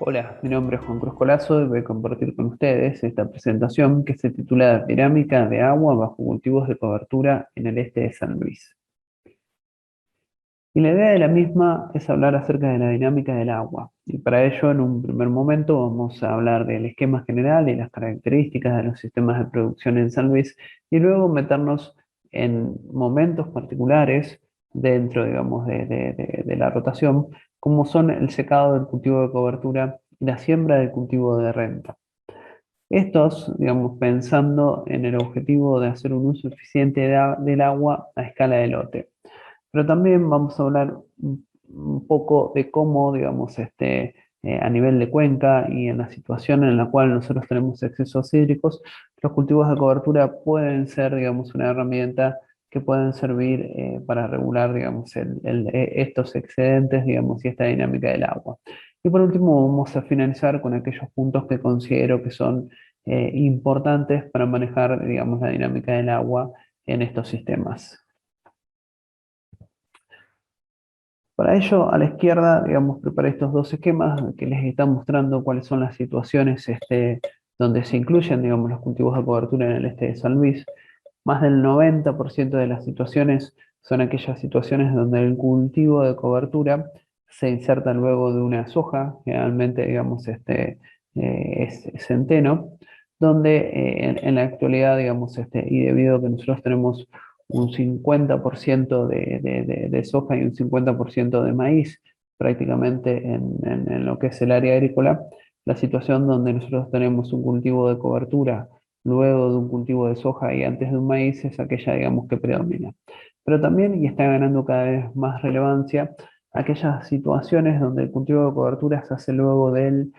Hola, mi nombre es Juan Cruz Colazo y voy a compartir con ustedes esta presentación que se titula Dinámica de agua bajo cultivos de cobertura en el este de San Luis. Y la idea de la misma es hablar acerca de la dinámica del agua. Y para ello, en un primer momento, vamos a hablar del esquema general y las características de los sistemas de producción en San Luis, y luego meternos en momentos particulares dentro, digamos, de la rotación, como son el secado del cultivo de cobertura y la siembra del cultivo de renta. Estos, digamos, pensando en el objetivo de hacer un uso eficiente del agua a escala de lote. Pero también vamos a hablar un poco de cómo, digamos, a nivel de cuenca y en la situación en la cual nosotros tenemos excesos hídricos, los cultivos de cobertura pueden ser, digamos, una herramienta que pueden servir para regular, digamos, estos excedentes, digamos, y esta dinámica del agua. Y por último, vamos a finalizar con aquellos puntos que considero que son importantes para manejar, digamos, la dinámica del agua en estos sistemas. Para ello, a la izquierda, digamos, preparé estos dos esquemas que les están mostrando cuáles son las situaciones donde se incluyen, digamos, los cultivos de cobertura en el este de San Luis. Más del 90% de las situaciones son aquellas situaciones donde el cultivo de cobertura se inserta luego de una soja, generalmente, digamos, es centeno, donde en la actualidad, digamos, y debido a que nosotros tenemos un 50% de soja y un 50% de maíz prácticamente en lo que es el área agrícola, la situación donde nosotros tenemos un cultivo de cobertura luego de un cultivo de soja y antes de un maíz es aquella, digamos, que predomina. Pero también, y está ganando cada vez más relevancia, aquellas situaciones donde el cultivo de cobertura se hace luego del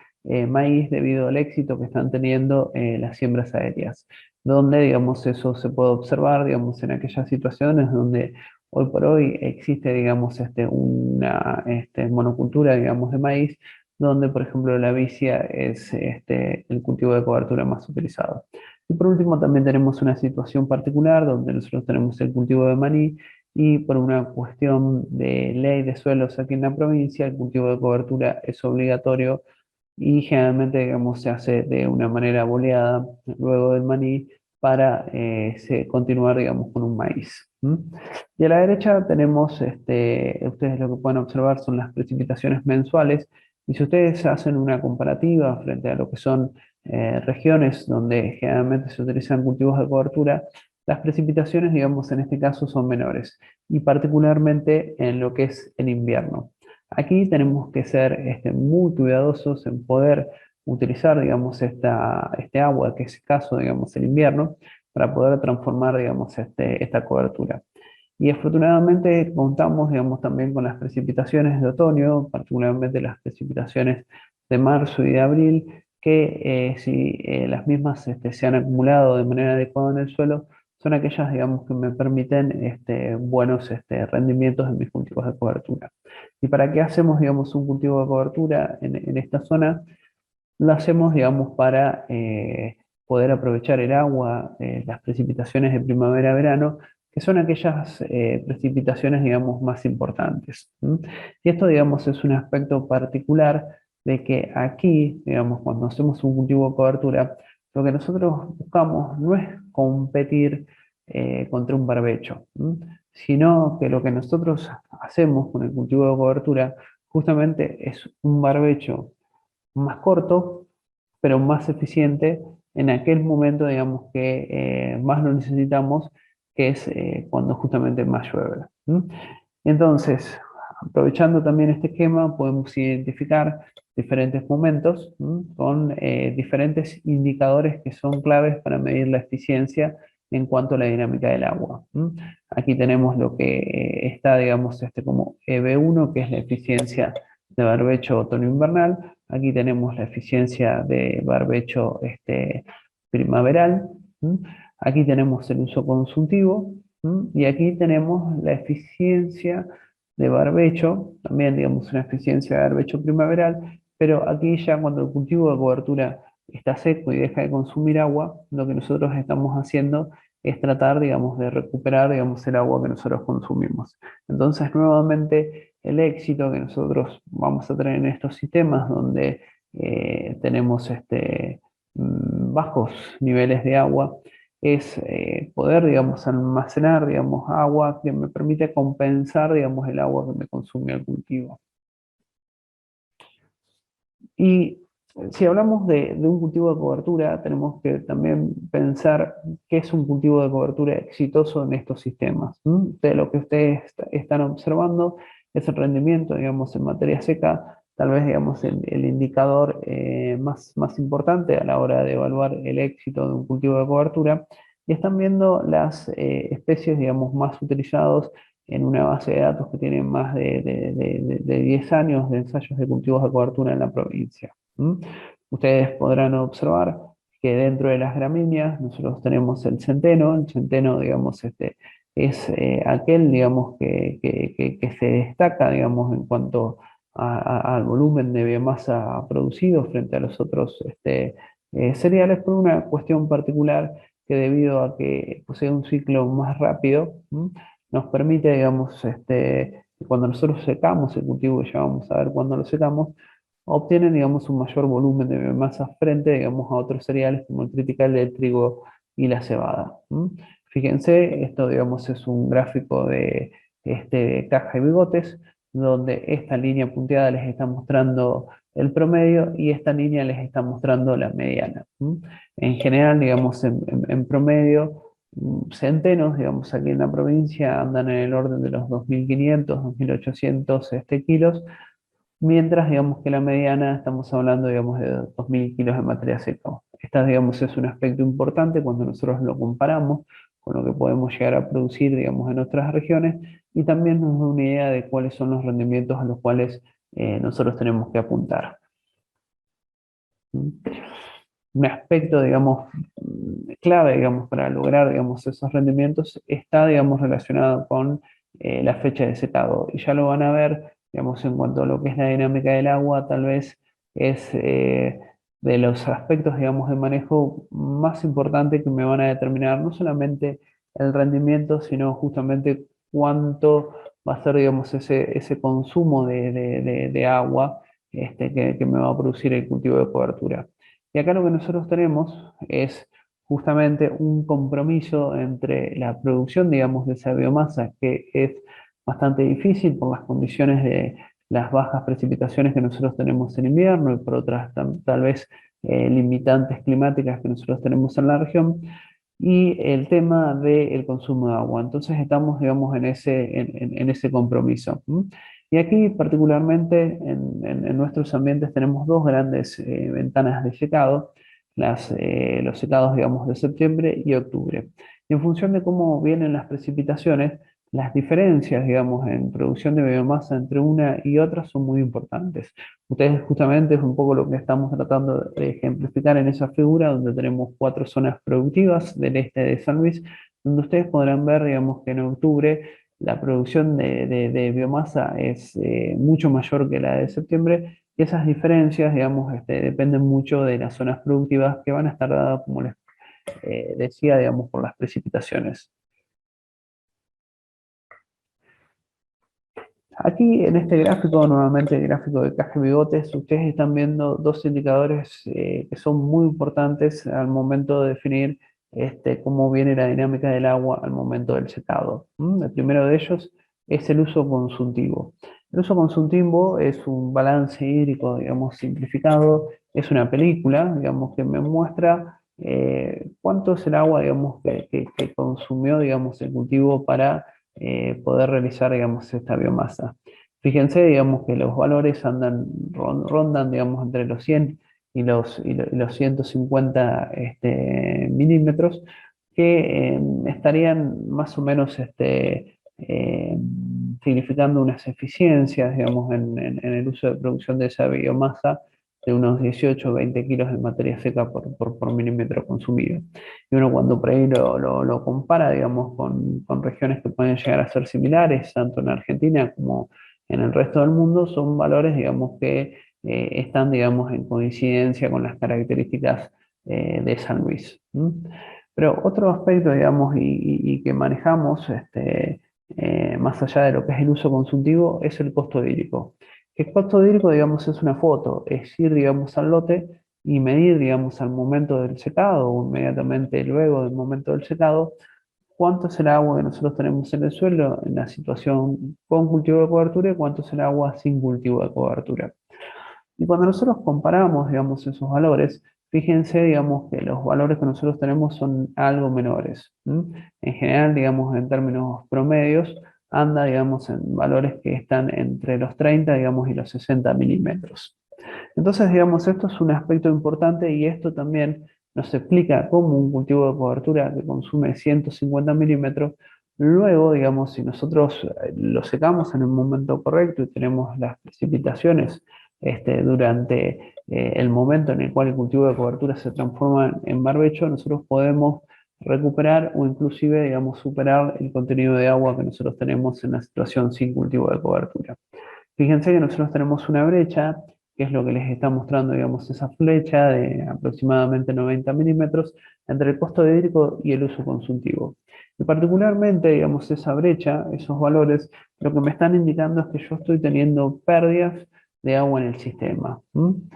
maíz debido al éxito que están teniendo las siembras aéreas, donde, digamos, eso se puede observar, digamos, en aquellas situaciones donde hoy por hoy existe, digamos, una monocultura, digamos, de maíz, donde, por ejemplo, la vicia es el cultivo de cobertura más utilizado. Y por último, también tenemos una situación particular donde nosotros tenemos el cultivo de maní y por una cuestión de ley de suelos aquí en la provincia, el cultivo de cobertura es obligatorio y generalmente, digamos, se hace de una manera boleada luego del maní para continuar, digamos, con un maíz. ¿M? Y a la derecha tenemos, ustedes lo que pueden observar son las precipitaciones mensuales, y si ustedes hacen una comparativa frente a lo que son regiones donde generalmente se utilizan cultivos de cobertura, las precipitaciones, digamos, en este caso son menores, y particularmente en lo que es el invierno. Aquí tenemos que ser muy cuidadosos en poder utilizar, digamos, este agua, que es escaso, digamos, el invierno, para poder transformar, digamos, esta cobertura. Y afortunadamente contamos, digamos, también con las precipitaciones de otoño, particularmente las precipitaciones de marzo y de abril, que si las mismas se han acumulado de manera adecuada en el suelo, son aquellas, digamos, que me permiten buenos rendimientos de mis cultivos de cobertura. ¿Y para qué hacemos, digamos, un cultivo de cobertura en esta zona? Lo hacemos, digamos, para poder aprovechar el agua, las precipitaciones de primavera-verano, que son aquellas precipitaciones, digamos, más importantes. ¿M? Y esto, digamos, es un aspecto particular de que aquí, digamos, cuando hacemos un cultivo de cobertura, lo que nosotros buscamos no es competir contra un barbecho, ¿m? Sino que lo que nosotros hacemos con el cultivo de cobertura justamente es un barbecho más corto, pero más eficiente en aquel momento, digamos, que más lo necesitamos, que es cuando justamente más llueve. ¿M? Entonces, aprovechando también este esquema, podemos identificar diferentes momentos, con diferentes indicadores que son claves para medir la eficiencia en cuanto a la dinámica del agua. Aquí tenemos lo que está, digamos, como EB1, que es la eficiencia de barbecho otoño-invernal. Aquí tenemos la eficiencia de barbecho primaveral. ¿M? Aquí tenemos el uso consultivo. Y aquí tenemos la eficiencia de barbecho, también digamos una eficiencia de barbecho primaveral, pero aquí ya cuando el cultivo de cobertura está seco y deja de consumir agua, lo que nosotros estamos haciendo es tratar, digamos, de recuperar, digamos, el agua que nosotros consumimos. Entonces, nuevamente, el éxito que nosotros vamos a tener en estos sistemas, donde tenemos bajos niveles de agua, es poder, digamos, almacenar, digamos, agua que me permite compensar, digamos, el agua que me consume el cultivo. Y si hablamos de un cultivo de cobertura, tenemos que también pensar qué es un cultivo de cobertura exitoso en estos sistemas. De lo que ustedes están observando es el rendimiento, digamos, en materia seca, tal vez, digamos, el indicador más importante a la hora de evaluar el éxito de un cultivo de cobertura. Y están viendo las especies, digamos, más utilizados en una base de datos que tiene más de 10 años de ensayos de cultivos de cobertura en la provincia. Ustedes podrán observar que dentro de las gramíneas nosotros tenemos el centeno, digamos, es aquel, digamos, que se destaca, digamos, en cuanto al volumen de biomasa producido frente a los otros cereales por una cuestión particular que debido a que posee un ciclo más rápido, nos permite, digamos, cuando nosotros secamos el cultivo, y ya vamos a ver cuándo lo secamos, obtienen, digamos, un mayor volumen de biomasa frente, digamos, a otros cereales como el triticale del trigo y la cebada. Fíjense, esto, digamos, es un gráfico de caja y bigotes, donde esta línea punteada les está mostrando el promedio y esta línea les está mostrando la mediana. En general, digamos, en promedio, centenos, digamos, aquí en la provincia andan en el orden de los 2.500, 2.800 kilos, mientras, digamos, que la mediana estamos hablando, digamos, de 2.000 kilos de materia seca. Esta, digamos, es un aspecto importante cuando nosotros lo comparamos con lo que podemos llegar a producir, digamos, en otras regiones, y también nos da una idea de cuáles son los rendimientos a los cuales nosotros tenemos que apuntar. Un aspecto, digamos, clave, digamos, para lograr, digamos, esos rendimientos está, digamos, relacionado con la fecha de secado. Y ya lo van a ver, digamos, en cuanto a lo que es la dinámica del agua, tal vez es de los aspectos, digamos, de manejo más importante que me van a determinar no solamente el rendimiento, sino justamente cuánto va a ser, digamos, ese consumo de agua que me va a producir el cultivo de cobertura. Y acá lo que nosotros tenemos es justamente un compromiso entre la producción, digamos, de esa biomasa, que es bastante difícil por las condiciones de las bajas precipitaciones que nosotros tenemos en invierno y por otras tal vez limitantes climáticas que nosotros tenemos en la región, y el tema del consumo de agua. Entonces estamos, digamos, en ese compromiso. Y aquí particularmente en nuestros ambientes tenemos dos grandes ventanas de secado, los secados, digamos, de septiembre y octubre. Y en función de cómo vienen las precipitaciones, las diferencias, digamos, en producción de biomasa entre una y otra son muy importantes. Ustedes justamente es un poco lo que estamos tratando de ejemplificar en esa figura, donde tenemos 4 zonas productivas del este de San Luis, donde ustedes podrán ver, digamos, que en octubre la producción de biomasa es mucho mayor que la de septiembre, y esas diferencias, digamos, dependen mucho de las zonas productivas que van a estar dadas, como les decía, digamos, por las precipitaciones. Aquí en este gráfico, nuevamente el gráfico de caja y bigotes, ustedes están viendo dos indicadores que son muy importantes al momento de definir cómo viene la dinámica del agua al momento del secado. El primero de ellos es el uso consultivo. El uso consultivo es un balance hídrico, digamos, simplificado, es una película, digamos, que me muestra cuánto es el agua, digamos, que consumió, digamos, el cultivo para poder realizar, digamos, esta biomasa. Fíjense, digamos, que los valores rondan, digamos, entre los 100 y los 150 milímetros, que estarían más o menos significando unas eficiencias, digamos, en el uso de producción de esa biomasa de unos 18 o 20 kilos de materia seca por milímetro consumido. Y uno cuando por ahí lo compara, digamos, con regiones que pueden llegar a ser similares, tanto en Argentina como en el resto del mundo, son valores, digamos, que están, digamos, en coincidencia con las características de San Luis. Pero otro aspecto, digamos, y que manejamos, más allá de lo que es el uso consultivo, es el costo hídrico. Que costo hídrico, digamos, es una foto, es ir, digamos, al lote y medir, digamos, al momento del secado o inmediatamente luego del momento del secado, cuánto es el agua que nosotros tenemos en el suelo en la situación con cultivo de cobertura y cuánto es el agua sin cultivo de cobertura. Y cuando nosotros comparamos, digamos, esos valores, fíjense, digamos, que los valores que nosotros tenemos son algo menores. En general, digamos, en términos promedios, anda, digamos, en valores que están entre los 30, digamos, y los 60 milímetros. Entonces, digamos, esto es un aspecto importante y esto también nos explica cómo un cultivo de cobertura que consume 150 milímetros, luego, digamos, si nosotros lo secamos en el momento correcto y tenemos las precipitaciones durante el momento en el cual el cultivo de cobertura se transforma en barbecho, nosotros podemos recuperar o inclusive, digamos, superar el contenido de agua que nosotros tenemos en la situación sin cultivo de cobertura. Fíjense que nosotros tenemos una brecha, que es lo que les está mostrando, digamos, esa flecha de aproximadamente 90 milímetros entre el costo hídrico y el uso consultivo. Y particularmente, digamos, esa brecha, esos valores, lo que me están indicando es que yo estoy teniendo pérdidas de agua en el sistema.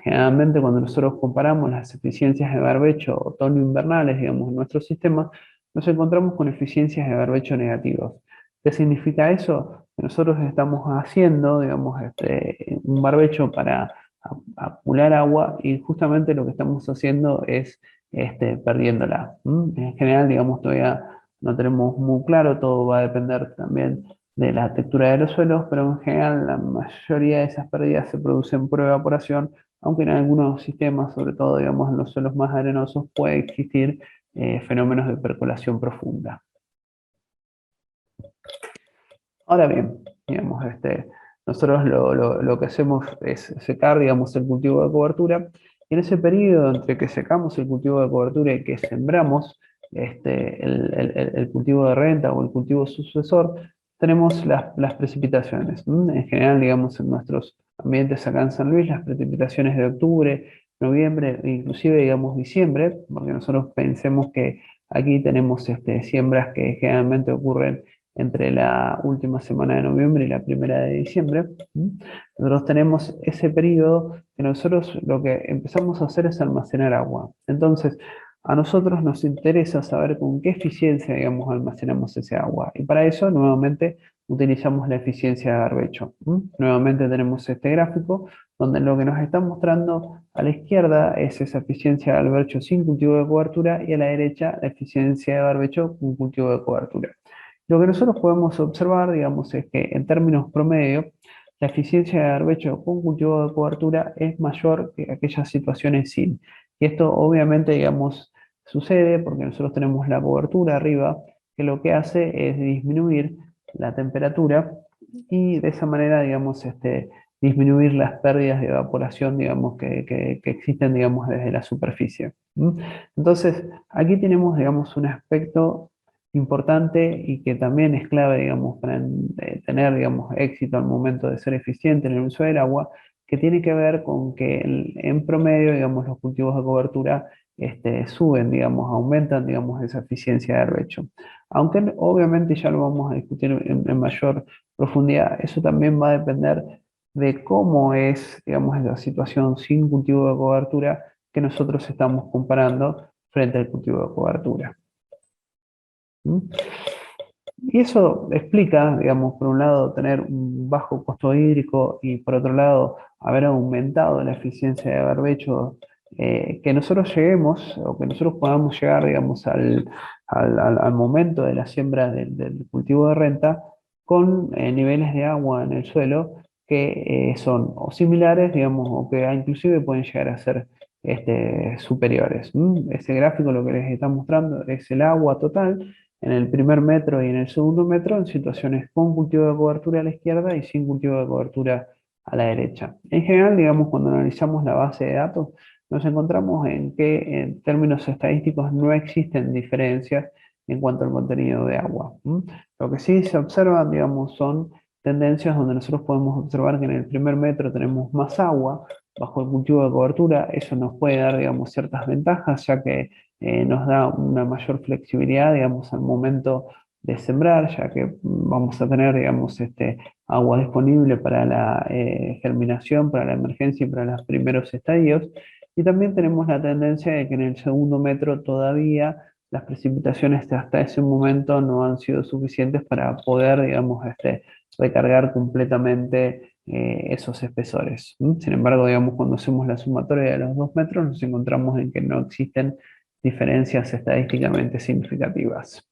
Generalmente cuando nosotros comparamos las eficiencias de barbecho otoño-invernales, digamos, en nuestro sistema, nos encontramos con eficiencias de barbecho negativas. ¿Qué significa eso? Que nosotros estamos haciendo, digamos, un barbecho para acumular agua y justamente lo que estamos haciendo es perdiéndola. En general, digamos, todavía no tenemos muy claro, todo va a depender también de la textura de los suelos, pero en general la mayoría de esas pérdidas se producen por evaporación, aunque en algunos sistemas, sobre todo, digamos, en los suelos más arenosos, puede existir fenómenos de percolación profunda. Ahora bien, digamos, nosotros lo que hacemos es secar, digamos, el cultivo de cobertura, y en ese periodo entre que secamos el cultivo de cobertura y que sembramos el cultivo de renta o el cultivo sucesor, tenemos las precipitaciones. En general, digamos, en nuestros ambientes acá en San Luis, las precipitaciones de octubre, noviembre, e inclusive, digamos, diciembre, porque nosotros pensemos que aquí tenemos siembras que generalmente ocurren entre la última semana de noviembre y la primera de diciembre. Nosotros tenemos ese periodo que nosotros lo que empezamos a hacer es almacenar agua. Entonces, a nosotros nos interesa saber con qué eficiencia, digamos, almacenamos ese agua. Y para eso, nuevamente, utilizamos la eficiencia de barbecho. Nuevamente tenemos este gráfico donde lo que nos está mostrando a la izquierda es esa eficiencia de barbecho sin cultivo de cobertura y a la derecha la eficiencia de barbecho con cultivo de cobertura. Lo que nosotros podemos observar, digamos, es que en términos promedio, la eficiencia de barbecho con cultivo de cobertura es mayor que aquellas situaciones sin. Y esto obviamente, digamos, sucede porque nosotros tenemos la cobertura arriba, que lo que hace es disminuir la temperatura y de esa manera, digamos, disminuir las pérdidas de evaporación, digamos, que existen, digamos, desde la superficie. Entonces, aquí tenemos, digamos, un aspecto importante y que también es clave, digamos, para tener, digamos, éxito al momento de ser eficiente en el uso del agua, que tiene que ver con que en promedio, digamos, los cultivos de cobertura suben, digamos, aumentan, digamos, esa eficiencia de barbecho. Aunque obviamente ya lo vamos a discutir en mayor profundidad, eso también va a depender de cómo es, digamos, la situación sin cultivo de cobertura que nosotros estamos comparando frente al cultivo de cobertura. Y eso explica, digamos, por un lado, tener un bajo costo hídrico y por otro lado, haber aumentado la eficiencia de barbecho, que nosotros lleguemos o que nosotros podamos llegar, digamos, al momento de la siembra del cultivo de renta con niveles de agua en el suelo que son o similares, digamos, o que inclusive pueden llegar a ser superiores. Ese gráfico lo que les está mostrando es el agua total en el primer metro y en el segundo metro en situaciones con cultivo de cobertura a la izquierda y sin cultivo de cobertura a la derecha. En general, digamos, cuando analizamos la base de datos, nos encontramos en que en términos estadísticos no existen diferencias en cuanto al contenido de agua. Lo que sí se observan, digamos, son tendencias donde nosotros podemos observar que en el primer metro tenemos más agua bajo el cultivo de cobertura. Eso nos puede dar, digamos, ciertas ventajas, ya que nos da una mayor flexibilidad, digamos, al momento de sembrar, ya que vamos a tener, digamos, agua disponible para la germinación, para la emergencia y para los primeros estadios. Y también tenemos la tendencia de que en el segundo metro todavía las precipitaciones hasta ese momento no han sido suficientes para poder, digamos, recargar completamente esos espesores. Sin embargo, digamos, cuando hacemos la sumatoria de los 2 metros, nos encontramos en que no existen diferencias estadísticamente significativas.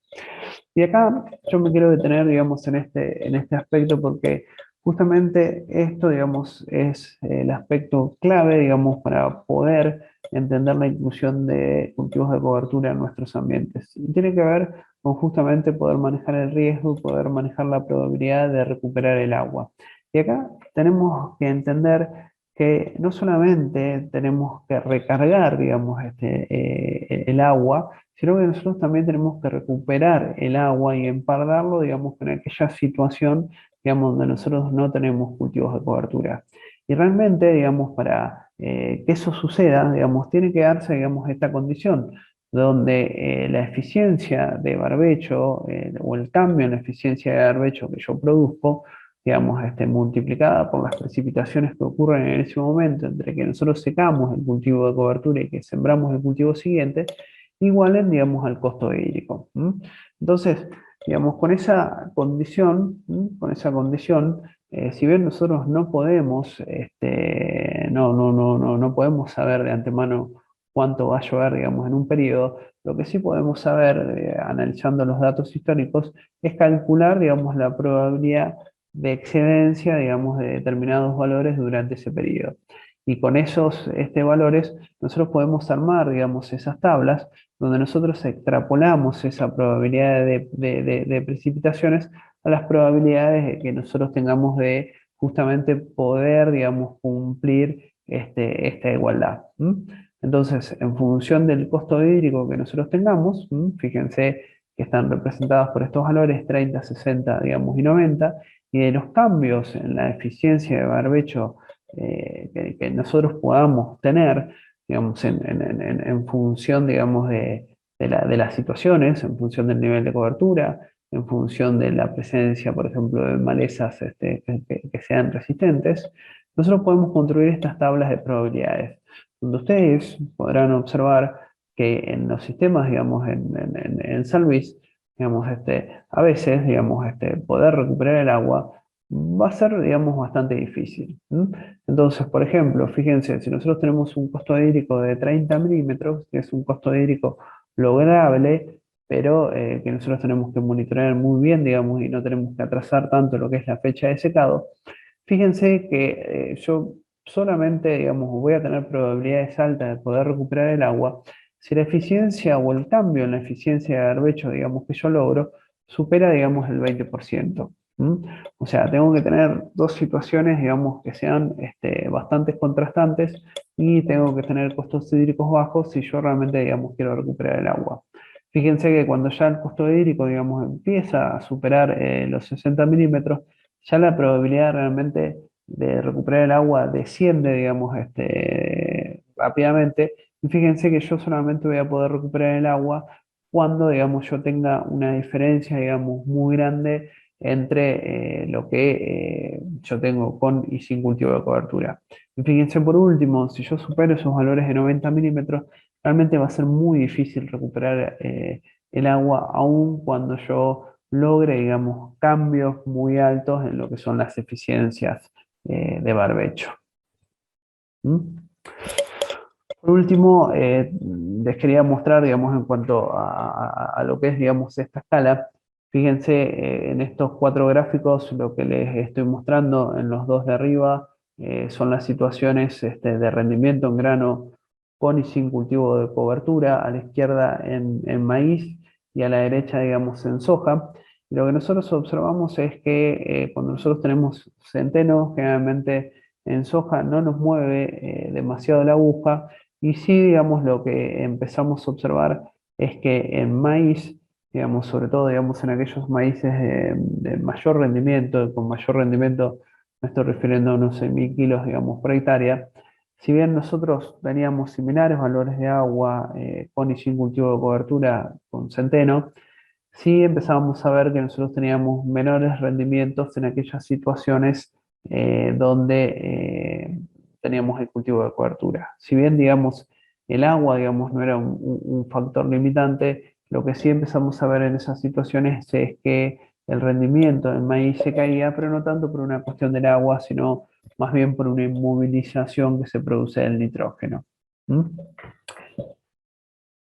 Y acá yo me quiero detener, digamos, en este aspecto porque justamente esto, digamos, es el aspecto clave, digamos, para poder entender la inclusión de cultivos de cobertura en nuestros ambientes. Y tiene que ver con justamente poder manejar el riesgo, poder manejar la probabilidad de recuperar el agua. Y acá tenemos que entender que no solamente tenemos que recargar, digamos, el agua, sino que nosotros también tenemos que recuperar el agua y empardarlo, digamos, en aquella situación, digamos, donde nosotros no tenemos cultivos de cobertura. Y realmente, digamos, para que eso suceda, digamos, tiene que darse, digamos, esta condición, donde la eficiencia de barbecho o el cambio en la eficiencia de barbecho que yo produzco, digamos, multiplicada por las precipitaciones que ocurren en ese momento, entre que nosotros secamos el cultivo de cobertura y que sembramos el cultivo siguiente, igualen, digamos, al costo hídrico. Entonces, digamos, con esa condición, si bien nosotros no podemos, no podemos saber de antemano cuánto va a llover, digamos, en un periodo, lo que sí podemos saber, analizando los datos históricos, es calcular, digamos, la probabilidad de excedencia, digamos, de determinados valores durante ese periodo. Y con esos valores, nosotros podemos armar, digamos, esas tablas donde nosotros extrapolamos esa probabilidad de precipitaciones a las probabilidades que nosotros tengamos de justamente poder, digamos, cumplir esta igualdad. Entonces, en función del costo hídrico que nosotros tengamos, fíjense que están representados por estos valores 30, 60, digamos, y 90, y de los cambios en la eficiencia de barbecho que nosotros podamos tener, digamos, en función, digamos, de las situaciones, en función del nivel de cobertura, en función de la presencia, por ejemplo, de malezas que sean resistentes, nosotros podemos construir estas tablas de probabilidades, donde ustedes podrán observar que en los sistemas, digamos, en San Luis, digamos, a veces, digamos, poder recuperar el agua va a ser, digamos, bastante difícil. Entonces, por ejemplo, fíjense, si nosotros tenemos un costo hídrico de 30 milímetros, que es un costo hídrico lograble, pero que nosotros tenemos que monitorear muy bien, digamos, y no tenemos que atrasar tanto lo que es la fecha de secado, fíjense que yo solamente, digamos, voy a tener probabilidades altas de poder recuperar el agua si la eficiencia o el cambio en la eficiencia de barbecho, digamos, que yo logro, supera, digamos, el 20%. O sea, tengo que tener dos situaciones, digamos, que sean bastante contrastantes y tengo que tener costos hídricos bajos si yo realmente, digamos, quiero recuperar el agua. Fíjense que cuando ya el costo hídrico, digamos, empieza a superar los 60 milímetros, ya la probabilidad realmente de recuperar el agua desciende, digamos, rápidamente. Y fíjense que yo solamente voy a poder recuperar el agua cuando, digamos, yo tenga una diferencia, digamos, muy grande entre lo que yo tengo con y sin cultivo de cobertura. Y fíjense por último, si yo supero esos valores de 90 milímetros, realmente va a ser muy difícil recuperar el agua, aun cuando yo logre, digamos, cambios muy altos en lo que son las eficiencias de barbecho. ¿Mm? Por último, les quería mostrar, digamos, en cuanto a lo que es, digamos, esta escala. Fíjense en estos cuatro gráficos, lo que les estoy mostrando en los dos de arriba son las situaciones de rendimiento en grano con y sin cultivo de cobertura, a la izquierda en maíz y a la derecha, digamos, en soja. Y lo que nosotros observamos es que cuando nosotros tenemos centeno, generalmente en soja no nos mueve demasiado la aguja, y sí, digamos, lo que empezamos a observar es que en maíz, digamos, sobre todo, digamos, en aquellos maíces de mayor rendimiento, con mayor rendimiento, me estoy refiriendo a unos 6.000 kilos, digamos, por hectárea, si bien nosotros teníamos similares valores de agua con y sin cultivo de cobertura con centeno, sí empezábamos a ver que nosotros teníamos menores rendimientos en aquellas situaciones donde teníamos el cultivo de cobertura. Si bien, digamos, el agua, digamos, no era un factor limitante, lo que sí empezamos a ver en esas situaciones es que el rendimiento del maíz se caía, pero no tanto por una cuestión del agua, sino más bien por una inmovilización que se produce del nitrógeno. ¿Mm?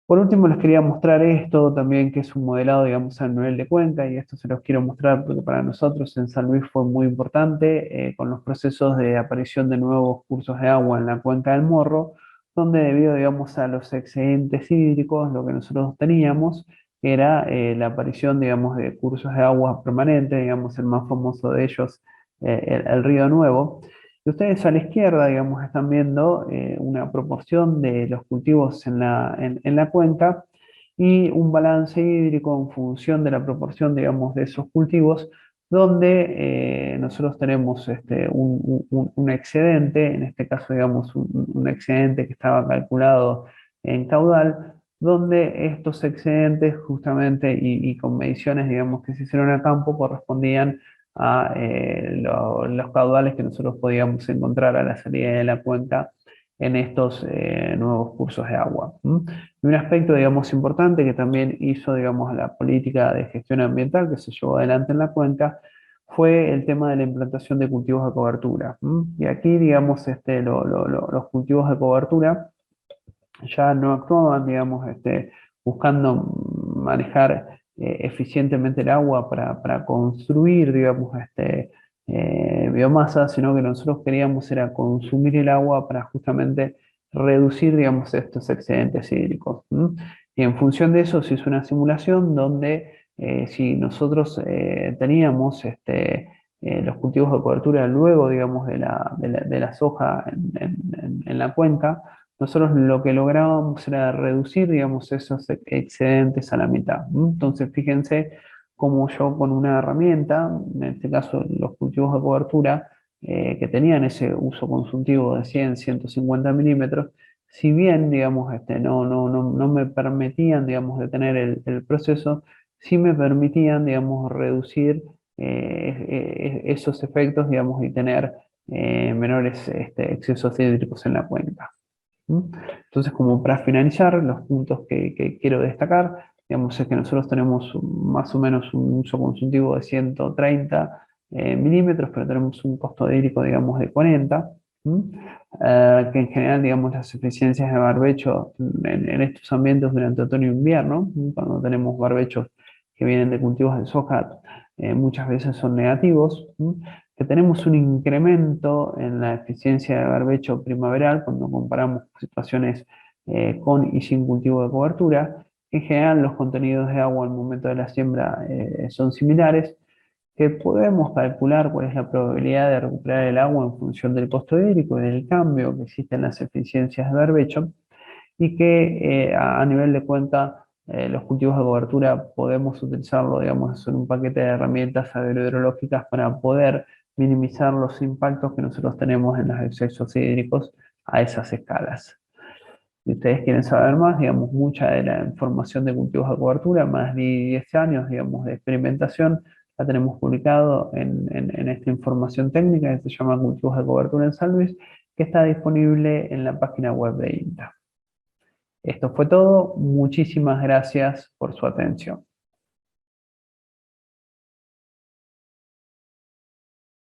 Por último, les quería mostrar esto también, que es un modelado, digamos, a nivel de cuenca, y esto se los quiero mostrar porque para nosotros en San Luis fue muy importante con los procesos de aparición de nuevos cursos de agua en la cuenca del Morro, donde debido, digamos, a los excedentes hídricos, lo que nosotros teníamos era la aparición, digamos, de cursos de agua permanentes, digamos, el más famoso de ellos, el Río Nuevo. Y ustedes a la izquierda, digamos, están viendo una proporción de los cultivos en la cuenca y un balance hídrico en función de la proporción, digamos, de esos cultivos, donde nosotros tenemos un excedente, en este caso, digamos, un excedente que estaba calculado en caudal, donde estos excedentes justamente y con mediciones, digamos, que se hicieron a campo correspondían a los caudales que nosotros podíamos encontrar a la salida de la cuenca en estos nuevos cursos de agua. ¿M? Y un aspecto, digamos, importante que también hizo, digamos, la política de gestión ambiental que se llevó adelante en la cuenca fue el tema de la implantación de cultivos de cobertura. ¿M? Y aquí, digamos, los cultivos de cobertura ya no actuaban, digamos, buscando manejar eficientemente el agua para construir, digamos, biomasa, sino que nosotros queríamos era consumir el agua para justamente reducir, digamos, estos excedentes hídricos. ¿M? Y en función de eso se hizo una simulación donde si nosotros teníamos los cultivos de cobertura luego, digamos, de la soja en la cuenca, nosotros lo que lográbamos era reducir, digamos, esos excedentes a la mitad. ¿M? Entonces, fíjense cómo yo con una herramienta, en este caso los cultivos de cobertura, que tenían ese uso consultivo de 100, 150 milímetros, si bien, digamos, no me permitían, digamos, detener el proceso, sí me permitían, digamos, reducir esos efectos, digamos, y tener menores excesos hídricos en la cuenca. ¿Mm? Entonces, como para finalizar, los puntos que quiero destacar, digamos, es que nosotros tenemos más o menos un uso consultivo de 130 milímetros, pero tenemos un costo hídrico, digamos, de 40, ¿m? Que en general, digamos, las eficiencias de barbecho en estos ambientes durante otoño e invierno, ¿m? Cuando tenemos barbechos que vienen de cultivos de soja, muchas veces son negativos, ¿m? Que tenemos un incremento en la eficiencia de barbecho primaveral cuando comparamos situaciones con y sin cultivo de cobertura. En general, los contenidos de agua al momento de la siembra son similares, que podemos calcular cuál es la probabilidad de recuperar el agua en función del costo hídrico y del cambio que existe en las eficiencias de barbecho, y que a nivel de cuenca los cultivos de cobertura podemos utilizarlo, digamos, en un paquete de herramientas agrohidrológicas para poder minimizar los impactos que nosotros tenemos en los excesos hídricos a esas escalas. Si ustedes quieren saber más, digamos, mucha de la información de cultivos de cobertura, más de 10 años, digamos, de experimentación, la tenemos publicado en esta información técnica que se llama Cultivos de Cobertura en San Luis, que está disponible en la página web de INTA. Esto fue todo. Muchísimas gracias por su atención.